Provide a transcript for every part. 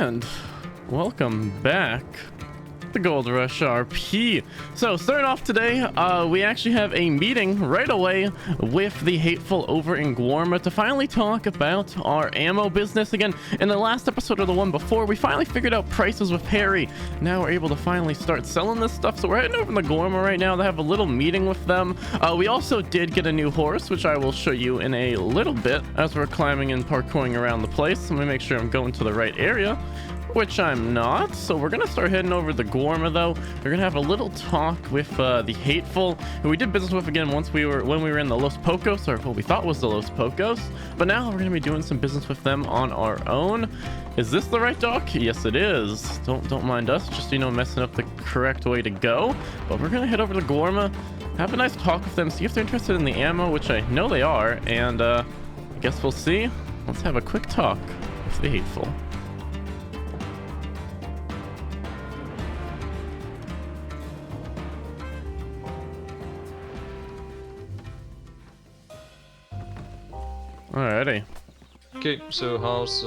And welcome back to Goldrush RP. So starting off today, we actually have a meeting right away with the hateful over in Guarma to finally talk about our ammo business again. In the last episode or the one before, we finally figured out prices with Harry. Now we're able to finally start selling this stuff, so we're heading over to Guarma right now to have a little meeting with them. We also did get a new horse, which I will show you in a little bit as we're climbing and parkouring around the place. Let me make sure I'm going to the right area, which I'm not. So we're gonna start heading over to Guarma though. We're gonna have a little talk with the hateful, who we did business with again when we were in the Los Pocos, or what we thought was the Los Pocos, but now we're gonna be doing some business with them on our own. Is this the right dock? Yes it is. Don't mind us, just messing up the correct way to go. But we're gonna head over to Guarma, have a nice talk with them, see if they're interested in the ammo, which I know they are, and I guess we'll see. Let's have a quick talk with the hateful. Alrighty. Okay, so how's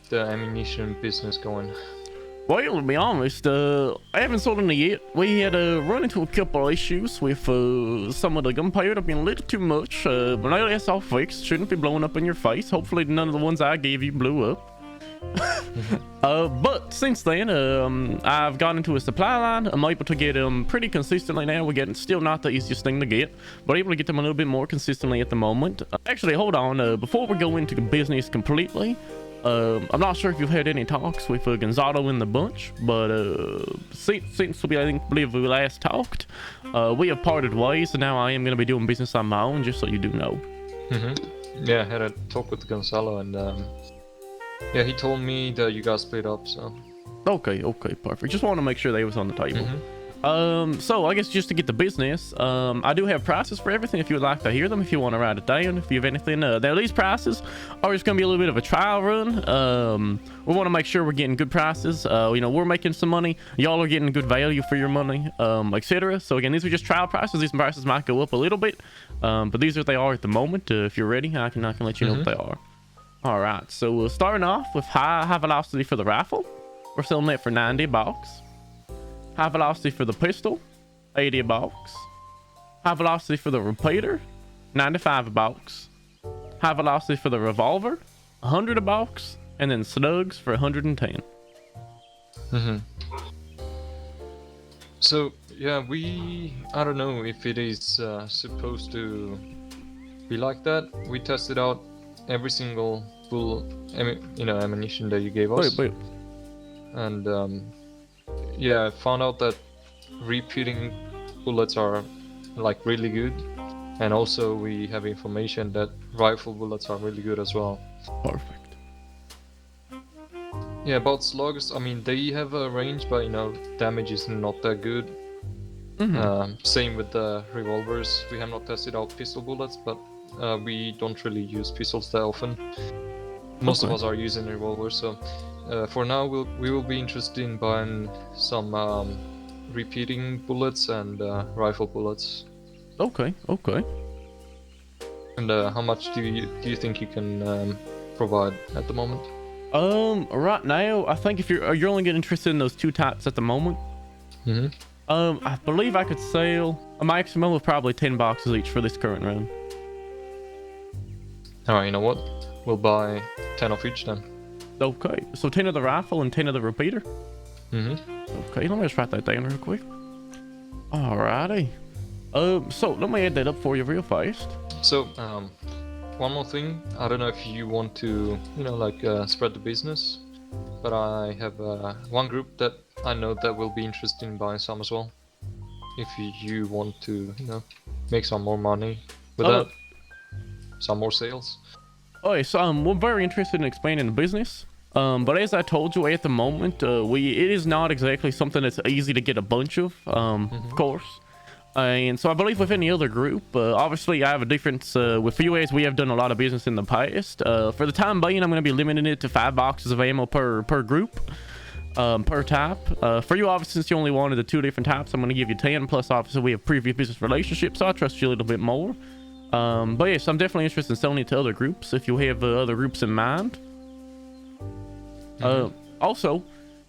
the ammunition business going? Well, to be honest, I haven't sold any yet. We had run into a couple issues with some of the gunpowder being a little too much, but now that's all fixed. Shouldn't be blowing up in your face. Hopefully none of the ones I gave you blew up. But since then, I've gotten into a supply line. I'm able to get them pretty consistently now. We're getting still not the easiest thing to get, but able to get them a little bit more consistently at the moment. Actually, hold on. Before we go into the business completely, I'm not sure if you've had any talks with Gonzalo in the bunch, but since I believe we last talked, we have parted ways, and now I am going to be doing business on my own, just so you do know. Yeah, I had a talk with Gonzalo, and yeah, he told me that you guys split up, so... Okay, perfect. Just want to make sure they was on the table. So I guess just to get the business, I do have prices for everything if you would like to hear them, if you want to write it down, if you have anything. These prices are just going to be a little bit of a trial run. We want to make sure we're getting good prices. We're making some money. Y'all are getting good value for your money, etc. So again, these are just trial prices. These prices might go up a little bit, but these are what they are at the moment. If you're ready, I can let you know what they are. All right, so we're starting off with high velocity for the rifle. We're selling it for $90. High velocity for the pistol, $80. High velocity for the repeater, $95. High velocity for the revolver, $100, and then slugs for $110. So yeah, I don't know if it is supposed to be like that. We tested out every single full ammunition that you gave us. Wait. And yeah, I found out that repeating bullets are like really good, and also we have information that rifle bullets are really good as well. Perfect. Yeah, about slugs, I mean, they have a range, but damage is not that good. Same with the revolvers. We have not tested out pistol bullets, but we don't really use pistols that often. Most of us are using revolvers, so for now we will be interested in buying some repeating bullets and rifle bullets. Okay. And how much do you think you can provide at the moment? Right now, I think if you're only getting interested in those two types at the moment. I believe I could sell a maximum of probably 10 boxes each for this current run. Alright, you know what? We'll buy 10 of each then. Okay, so 10 of the rifle and 10 of the repeater? Okay, let me just write that down real quick. Alrighty. So let me add that up for you real fast. So, one more thing. I don't know if you want to, spread the business, but I have one group that I know that will be interested in buying some as well. If you want to, make some more money with that, some more sales. Okay, so we're very interested in expanding the business. But as I told you at the moment, it is not exactly something that's easy to get a bunch of course. And so I believe with any other group, obviously I have a difference with you, as we have done a lot of business in the past. For the time being, I'm going to be limiting it to 5 boxes of ammo per group, per type. For you, obviously, since you only wanted the 2 different types, I'm going to give you 10. Plus, obviously, we have previous business relationships, so I trust you a little bit more. But yes, I'm definitely interested in selling it to other groups if you have other groups in mind. Also,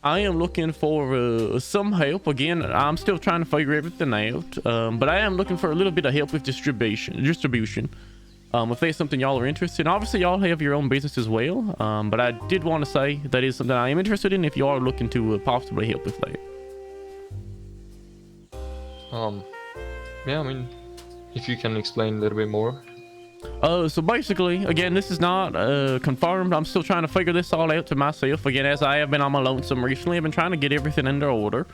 I am looking for some help. Again, I'm still trying to figure everything out, but I am looking for a little bit of help with distribution. If there's something y'all are interested in. Obviously y'all have your own business as well, but I did want to say that is something I am interested in if you are looking to possibly help with that. Yeah, I mean, if you can explain a little bit more. So basically, again, this is not confirmed. I'm still trying to figure this all out to myself. Again, as I have been on my lonesome recently, I've been trying to get everything under order.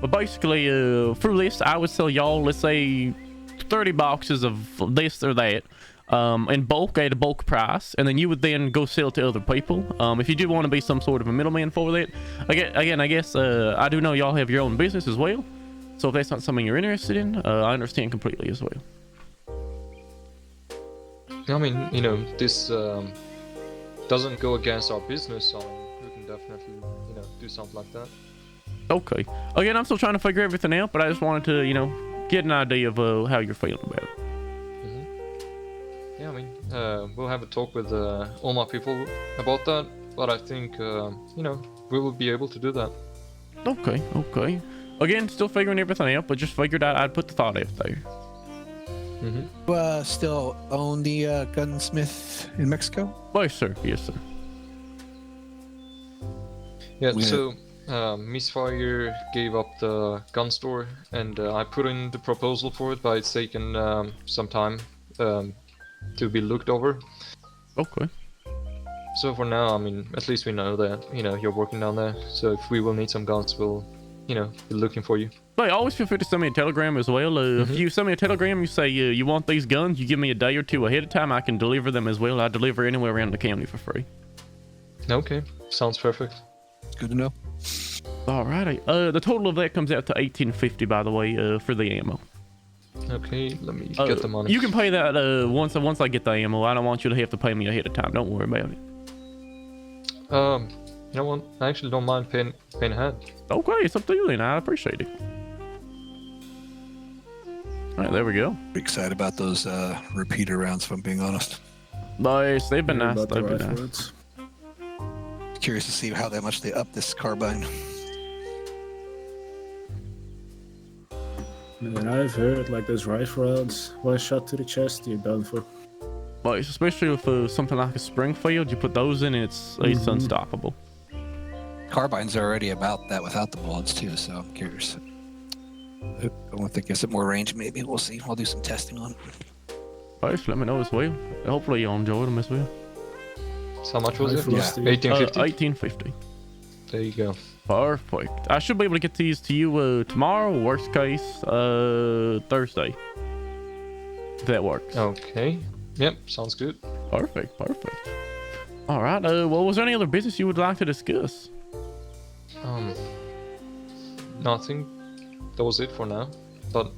But basically, through this, I would sell y'all, let's say, 30 boxes of this or that in bulk at a bulk price, and then you would then go sell to other people. If you do want to be some sort of a middleman for that, again, I guess I do know y'all have your own business as well. So if that's not something you're interested in, I understand completely as well. I mean, you know, this doesn't go against our business, so we can definitely, you know, do something like that. Okay. Again, I'm still trying to figure everything out, but I just wanted to, you know, get an idea of how you're feeling about it. Yeah, I mean, we'll have a talk with all my people about that, but I think, you know, we will be able to do that. Okay. Again, still figuring everything out, but just figured out I'd put the thought out there. Still own the gunsmith in Mexico? Yes, sir. Yeah, so Misfire gave up the gun store, and I put in the proposal for it, but it's taken some time to be looked over. Okay. So for now, I mean, at least we know that, you know, you're working down there. So if we will need some guns, we'll, you know, be looking for you. Hey, always feel free to send me a telegram as well. If you send me a telegram, you say you want these guns, you give me a day or two ahead of time, I can deliver them as well. I deliver anywhere around the county for free. Okay, sounds perfect. Good to know. Alrighty. The total of that comes out to $18.50, by the way, for the ammo. Okay, let me get the money. You can pay that once I get the ammo. I don't want you to have to pay me ahead of time. Don't worry about it. You know what? I actually don't mind paying ahead. Okay, it's up to you then. I appreciate it. All right, there we go. Pretty excited about those repeater rounds, if I'm being honest. Nice. They've been nice. They've been nice. Curious to see how that much they up this carbine. And I've heard like those rifle rounds, one shot to the chest, you're done for. Well, especially with something like a Springfield, you put those in, it's unstoppable. Carbines are already about that without the bullets too, so I'm curious. I want to get some more range, maybe. We'll see. I'll do some testing on it. Nice, let me know as well. Hopefully you'll enjoy them as well. So how much was it? Yeah. 1850? 1850. There you go. Perfect. I should be able to get these to you tomorrow, worst case, Thursday. If that works. Okay. Yep, sounds good. Perfect. All right. Well, was there any other business you would like to discuss? Nothing. That was it for now. But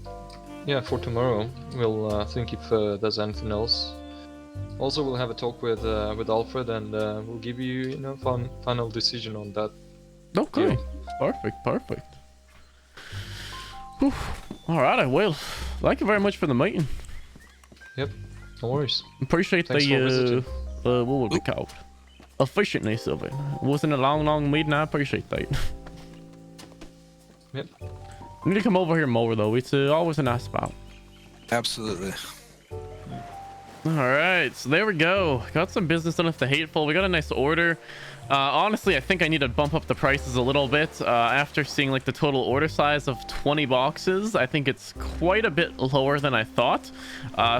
yeah, for tomorrow, we'll think if there's anything else. Also, we'll have a talk with Alfred, and we'll give you, you know, final decision on that. Okay. Yeah. Perfect. Whew. All right. Well, thank you very much for the meeting. Yep. No worries. Appreciate Thanks for visiting. what would be called? Efficientness of it. Wasn't a long meeting. I appreciate that. Yep. You need to come over here more though. It's always a nice spot. Absolutely. All right, so there we go. Got some business done with the Hateful. We got a nice order. Honestly, I think I need to bump up the prices a little bit after seeing like the total order size of 20 boxes. I think it's quite a bit lower than I thought.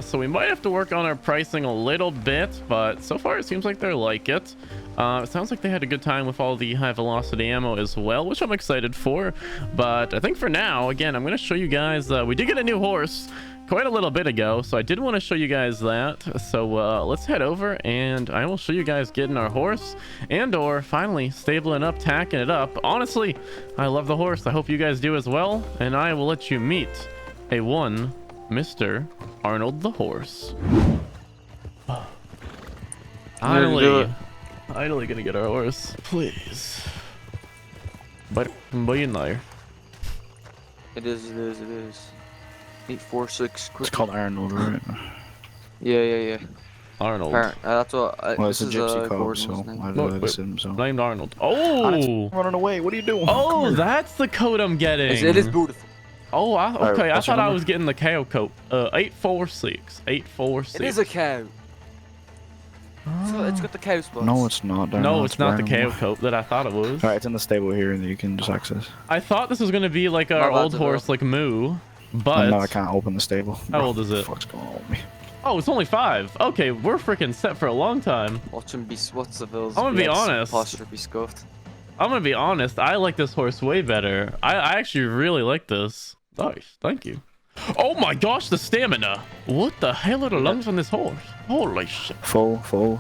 So we might have to work on our pricing a little bit, but so far it seems like they like it. It sounds like they had a good time with all the high velocity ammo as well, which I'm excited for. But I think for now, again, I'm going to show you guys, we did get a new horse quite a little bit ago, so I did want to show you guys that. So let's head over and I will show you guys getting our horse and or finally stabling up, tacking it up. Honestly, I love the horse. I hope you guys do as well, and I will let you meet a one Mr. Arnold the horse. Finally gonna get our horse, please. But be in there. It is. 846. It's called Arnold, right? Yeah. Arnold. That's what. Well, it's a this is, gypsy cub, Gordon's so name. I'd Wait, assume so. Named Arnold. Alex, Oh! running away. What are you doing? Oh, that's the coat I'm getting. It is beautiful. Oh, okay. I what's your thought I number? was getting the KO coat. 846. 846. It is a cow. So it's got the cow spots. No, it's not. Darren, No, that's it's not the random. KO coat that I thought it was. Alright, it's in the stable here, and you can just access. I thought this was gonna be like our My bad, old Zero. horse, like Moo, Oh, but no, I can't open the stable. How old is it? What the fuck's going on with me? oh, it's only 5. Okay, we're freaking set for a long time. Watch him be. What's the bills? I'm gonna be honest. Posture be scuffed. I'm gonna be honest. I like this horse way better. I actually really like this. Nice, thank you. Oh my gosh, the stamina! What the hell are the lungs on this horse? Holy shit! Full.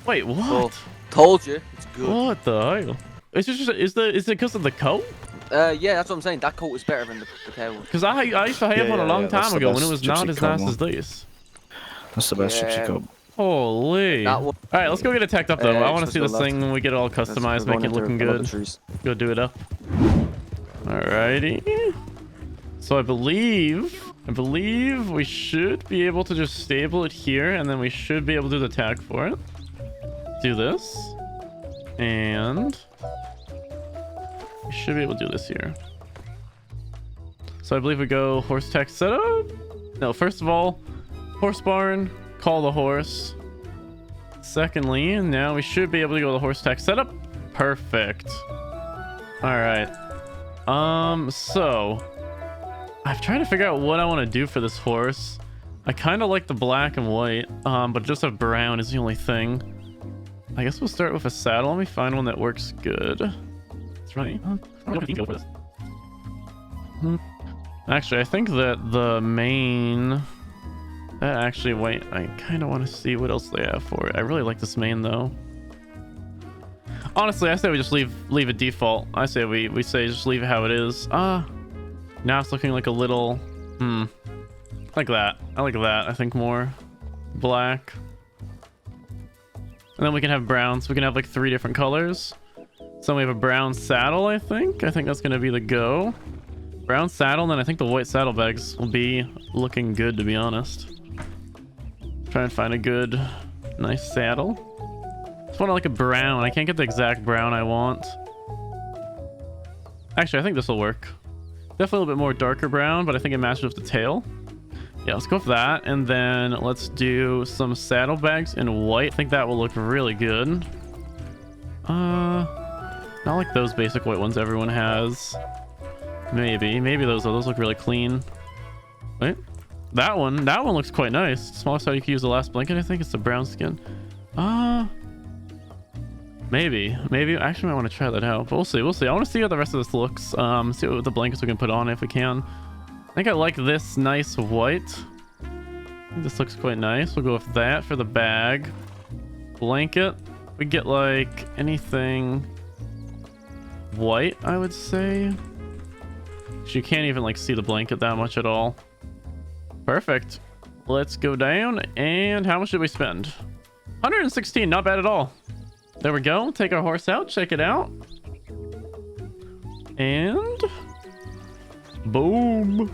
Wait, what? Oh, told you. It's good. What the hell? Is it because of the coat? Yeah, that's what I'm saying. That coat is better than the cow one. Because I used to have Yeah, one a yeah, long yeah, that's time the ago when it best was not gypsy as cub nice one. as this. That's the best gypsy Yeah. cub. Holy! That one. All right, let's go get it tacked up though. I want to just see go this left. thing when we get it all customized, make it looking good. Go do it up. Alrighty. So I believe we should be able to just stable it here, and then we should be able to do the tag for it. Do this, and we should be able to do this here. So I believe we go horse tech setup. No, first of all, horse barn, call the horse. Secondly, now we should be able to go to the horse tech setup. Perfect. All right. So I'm trying to figure out what I want to do for this horse. I kind of like the black and white, but just a brown is the only thing. I guess we'll start with a saddle. Let me find one that works good. That's right. Go for this. Actually, I think that the main... actually, wait. I kind of want to see what else they have for it. I really like this main, though. Honestly, I say we just leave it default. I say we say just leave it how it is. Now it's looking like a little... like that. I like that, I think, more. Black. And then we can have browns. We can have like 3 different colors. So we have a brown saddle, I think. I think that's going to be the go. Brown saddle, and then I think the white saddlebags will be looking good, to be honest. Try and find a good, nice saddle. Just want like a brown. I can't get the exact brown I want. Actually, I think this will work. Definitely a little bit more darker brown, but I think it matches with the tail. Yeah, let's go with that. And then let's do some saddlebags in white. I think that will look really good. Not like those basic white ones everyone has. Maybe those look really clean. Wait, that one looks quite nice. Smallest how you can use the last blanket. I think it's the brown skin. Maybe actually I want to try that out, but we'll see. I want to see how the rest of this looks. See what the blankets we can put on if we can. I think I like this nice white. I think this looks quite nice. We'll go with that for the bag. Blanket, we get like anything white, I would say. You can't even like see the blanket that much at all. Perfect. Let's go down. And how much did we spend? 116, not bad at all. There we go. Take our horse out, check it out. And boom.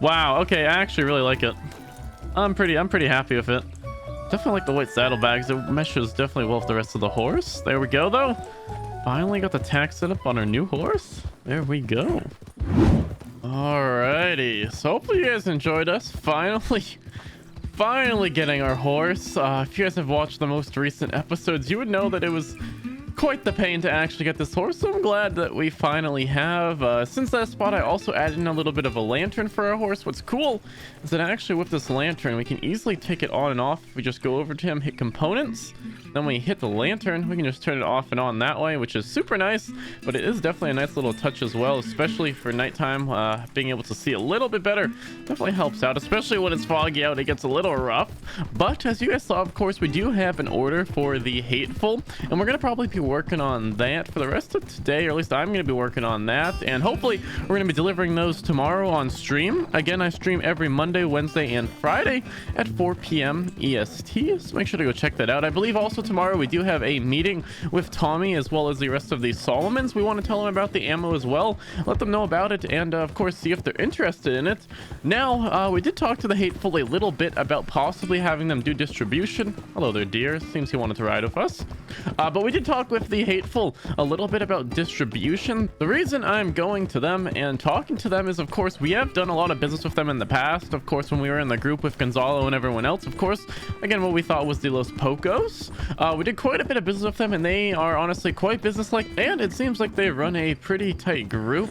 Wow, okay, I actually really like it. I'm pretty happy with it. Definitely like the white saddlebags. It meshes definitely well with the rest of the horse. There we go though. Finally got the tack set up on our new horse. There we go. Alrighty, so hopefully you guys enjoyed us finally getting our horse. If you guys have watched the most recent episodes, you would know that it was quite the pain to actually get this horse, so I'm glad that we finally have. Since that spot, I also added in a little bit of a lantern for our horse. What's cool is that actually with this lantern, we can easily take it on and off. If we just go over to him, hit components, then when we hit the lantern, we can just turn it off and on that way, which is super nice, but it is definitely a nice little touch as well, especially for nighttime. Being able to see a little bit better definitely helps out, especially when it's foggy out. It gets a little rough, but as you guys saw, of course, we do have an order for the Hateful, and we're going to probably be be working on that for the rest of today, or at least I'm going to be working on that, and hopefully we're going to be delivering those tomorrow on stream. Again, I stream every Monday, Wednesday, and Friday at 4 p.m. EST, so make sure to go check that out. I believe also tomorrow we do have a meeting with Tommy as well as the rest of the Solomons. We want to tell them about the ammo as well, let them know about it, and of course see if they're interested in it. Now, we did talk to the Hateful a little bit about possibly having them do distribution. Hello there, dear. Seems he wanted to ride with us. But we did talk with the Hateful a little bit about distribution. The reason I'm going to them and talking to them is, of course, we have done a lot of business with them in the past. Of course, when we were in the group with Gonzalo and everyone else, of course, again, what we thought was the Los Pocos. We did quite a bit of business with them, and they are honestly quite businesslike, and it seems like they run a pretty tight group.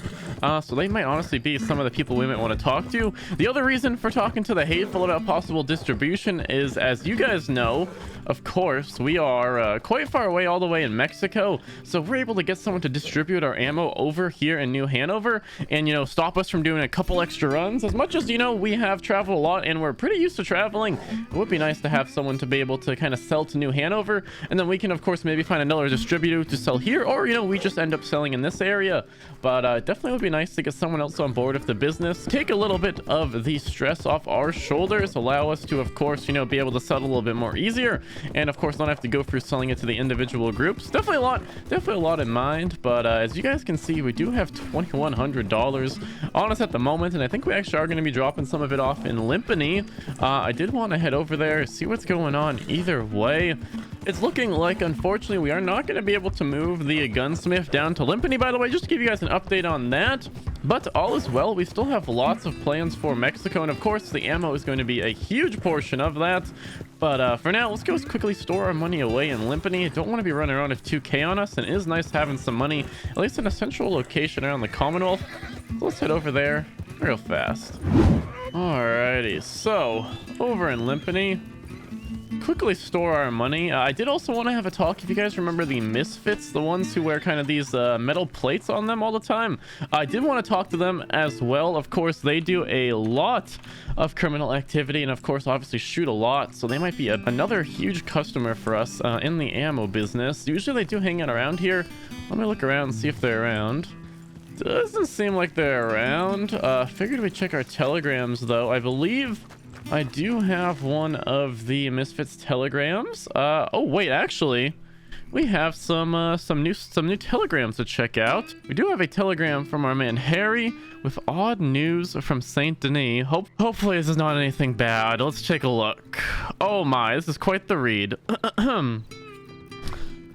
So they might honestly be some of the people we might want to talk to. The other reason for talking to the Hateful about possible distribution is, as you guys know, of course, we are quite far away, all the way in Mexico, so we're able to get someone to distribute our ammo over here in New Hanover and, you know, stop us from doing a couple extra runs. As much as, you know, we have traveled a lot and we're pretty used to traveling, it would be nice to have someone to be able to kind of sell to New Hanover, and then we can, of course, maybe find another distributor to sell here, or, you know, we just end up selling in this area. But definitely would be nice to get someone else on board with the business, take a little bit of the stress off our shoulders, allow us to, of course, you know, be able to sell a little bit more easier, and of course not have to go through selling it to the individual groups. Definitely a lot in mind. But as you guys can see, we do have $2,100 on us at the moment, and I think we actually are going to be dropping some of it off in Limpany. I did want to head over there, see what's going on. Either way, it's looking like, unfortunately, we are not going to be able to move the gunsmith down to Limpany, by the way, just to give you guys an update on that. But all is well. We still have lots of plans for Mexico, and of course the ammo is going to be a huge portion of that. But for now, let's go quickly store our money away in Limpany. Don't want to be running around with 2K on us, and it is nice having some money, at least in a central location around the Commonwealth. So let's head over there real fast. Alrighty, so over in Limpany, quickly store our money. I did also want to have a talk, if you guys remember the Misfits, the ones who wear kind of these metal plates on them all the time. I did want to talk to them as well. Of course, they do a lot of criminal activity, and of course obviously shoot a lot, so they might be another huge customer for us in the ammo business. Usually they do hang out around here. Let me look around and see if they're around. Doesn't seem like they're around. Figured we'd check our telegrams though. I believe I do have one of the Misfits telegrams. Oh wait, actually, we have some new telegrams to check out. We do have a telegram from our man Harry with odd news from Saint Denis. Hopefully this is not anything bad. Let's take a look. Oh my, this is quite the read.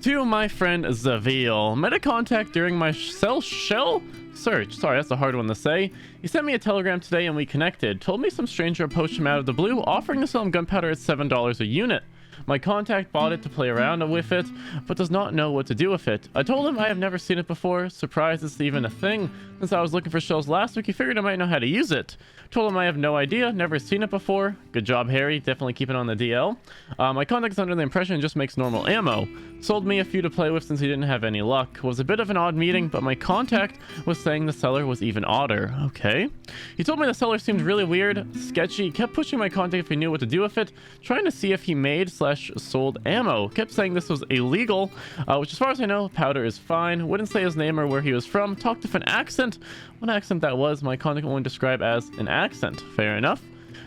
To my friend Zavil, made a contact during my shell search. Sorry, that's a hard one to say. He sent me a telegram today and we connected. Told me some stranger approached him out of the blue, offering to sell him gunpowder at $7 a unit. My contact bought it to play around with it, but does not know what to do with it. I told him I have never seen it before, surprised it's even a thing. Since I was looking for shells last week, he figured I might know how to use it. Told him I have no idea, never seen it before. Good job, Harry. Definitely keeping on the DL. My contact is under the impression it just makes normal ammo. Sold me a few to play with since he didn't have any luck. Was a bit of an odd meeting, but my contact was saying the seller was even odder. Okay. He told me the seller seemed really weird, sketchy, kept pushing my contact if he knew what to do with it, trying to see if he made / sold ammo. Kept saying this was illegal, which as far as I know, powder is fine. Wouldn't say his name or where he was from. Talked with an accent. What accent that was, my contact only described as an accent. Fair enough.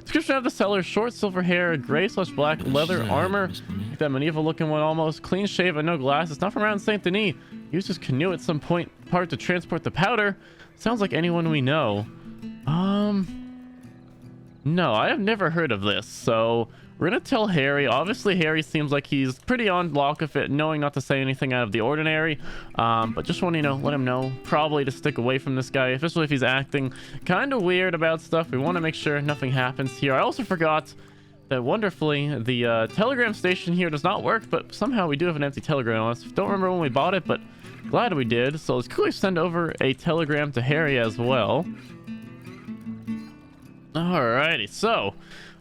Description of the seller: short silver hair, gray / black leather armor, like that medieval looking one almost, clean shave and no glasses, not from around Saint Denis. Used his canoe at some point part to transport the powder. Sounds like anyone we know. No, I have never heard of this, so we're gonna tell Harry. Obviously Harry seems like he's pretty on block of it, knowing not to say anything out of the ordinary, but just want to, you know, let him know probably to stick away from this guy, especially if he's acting kind of weird about stuff. We want to make sure nothing happens here. I also forgot that wonderfully the telegram station here does not work, but somehow we do have an empty telegram on us. Don't remember when we bought it, but glad we did. So let's quickly send over a telegram to Harry as well. Alrighty, so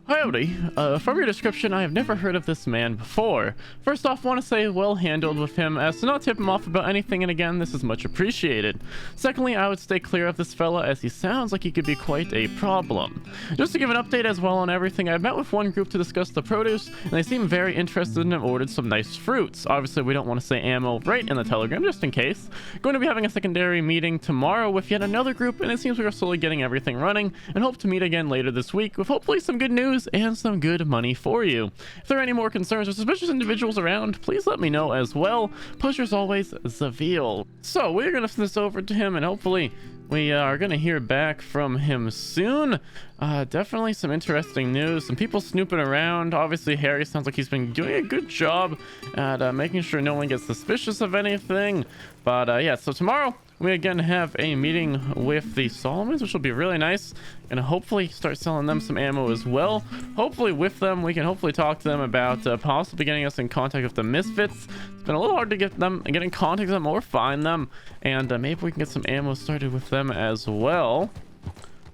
Howdy. From your description, I have never heard of this man before. First off, want to say well handled with him as to not tip him off about anything, and again, this is much appreciated. Secondly, I would stay clear of this fella as he sounds like he could be quite a problem. Just to give an update as well on everything, I've met with one group to discuss the produce, and they seem very interested and have ordered some nice fruits. Obviously, we don't want to say ammo right in the Telegram, just in case. Going to be having a secondary meeting tomorrow with yet another group, and it seems we are slowly getting everything running, and hope to meet again later this week with hopefully some good news and some good money for you. If there are any more concerns or suspicious individuals around, please let me know as well. Pleasure's always, Zavil. So we're gonna send this over to him, and hopefully we are gonna hear back from him soon. Definitely some interesting news, some people snooping around. Obviously Harry sounds like he's been doing a good job at making sure no one gets suspicious of anything. But yeah, so tomorrow we again have a meeting with the Solomons, which will be really nice, and hopefully start selling them some ammo as well. Hopefully with them we can hopefully talk to them about possibly getting us in contact with the Misfits. It's been a little hard to get in contact with them or find them, and maybe we can get some ammo started with them as well.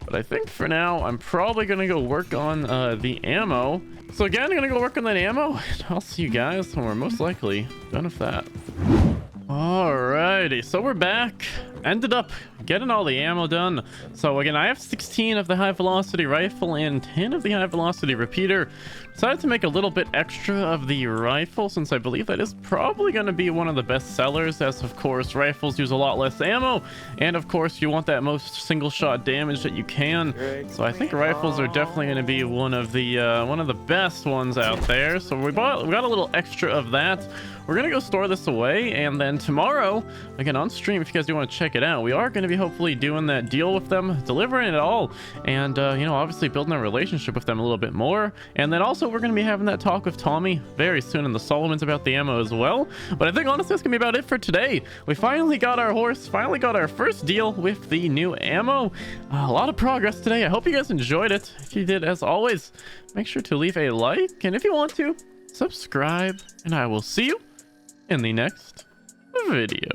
But I think for now I'm probably gonna go work on the ammo. So again, I'm gonna go work on that ammo, and I'll see you guys when we're most likely done with that. Alrighty, so we're back. Ended up getting all the ammo done. So again, I have 16 of the high velocity rifle and 10 of the high velocity repeater. Decided to make a little bit extra of the rifle since I believe that is probably going to be one of the best sellers, as of course rifles use a lot less ammo, and of course you want that most single shot damage that you can. So I think rifles are definitely going to be one of the best ones out there. So we got a little extra of that. We're gonna go store this away, and then tomorrow, again on stream, if you guys do want to check it out, we are going to be hopefully doing that deal with them, delivering it all, and you know, obviously building a relationship with them a little bit more. And then also we're going to be having that talk with Tommy very soon in the Solomons about the ammo as well. But I think honestly that's gonna be about it for today. We finally got our horse, finally got our first deal with the new ammo. A lot of progress today. I hope you guys enjoyed it. If you did, as always, make sure to leave a like, and if you want to, subscribe, and I will see you in the next video.